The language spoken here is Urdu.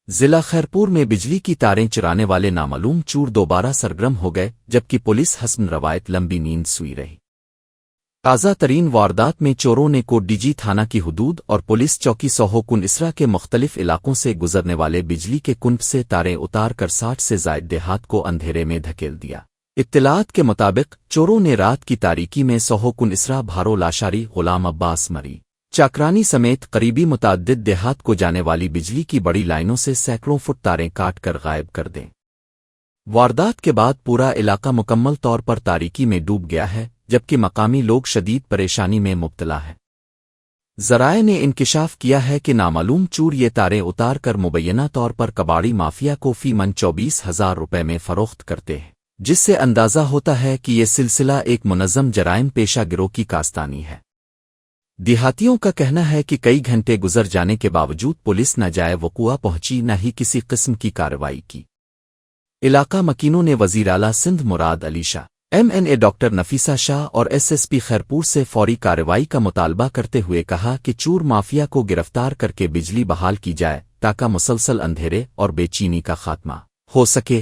ضلع خیرپور میں بجلی کی تاریں چرانے والے نامعلوم چور دوبارہ سرگرم ہو گئے جبکہ پولیس حسب روایت لمبی نیند سوئی رہی۔ تازہ ترین واردات میں چوروں نے کوٹ ڈی جی تھانہ کی حدود اور پولیس چوکی سوہو کن اسرا کے مختلف علاقوں سے گزرنے والے بجلی کے کنب سے تاریں اتار کر 60 سے زائد دیہات کو اندھیرے میں دھکیل دیا۔ اطلاعات کے مطابق چوروں نے رات کی تاریکی میں سوہو کن اسرا بھارو لاشاری غلام عباس مری چاکرانی سمیت قریبی متعدد دیہات کو جانے والی بجلی کی بڑی لائنوں سے سینکڑوں فٹ تاریں کاٹ کر غائب کر دیں۔ واردات کے بعد پورا علاقہ مکمل طور پر تاریکی میں ڈوب گیا ہے جبکہ مقامی لوگ شدید پریشانی میں مبتلا ہیں۔ ذرائع نے انکشاف کیا ہے کہ نامعلوم چور یہ تاریں اتار کر مبینہ طور پر کباڑی مافیا کو فی من 24,000 روپے میں فروخت کرتے ہیں، جس سے اندازہ ہوتا ہے کہ یہ سلسلہ ایک منظم جرائم پیشہ گروہ کی کاستانی ہے۔ دیہاتیوں کا کہنا ہے کہ کئی گھنٹے گزر جانے کے باوجود پولیس نہ جائے وقوع پہنچی نہ ہی کسی قسم کی کارروائی کی۔ علاقہ مکینوں نے وزیر اعلیٰ سندھ مراد علی شاہ، MNA ڈاکٹر نفیسہ شاہ اور SSP خیرپور سے فوری کارروائی کا مطالبہ کرتے ہوئے کہا کہ چور مافیا کو گرفتار کر کے بجلی بحال کی جائے تاکہ مسلسل اندھیرے اور بے چینی کا خاتمہ ہو سکے۔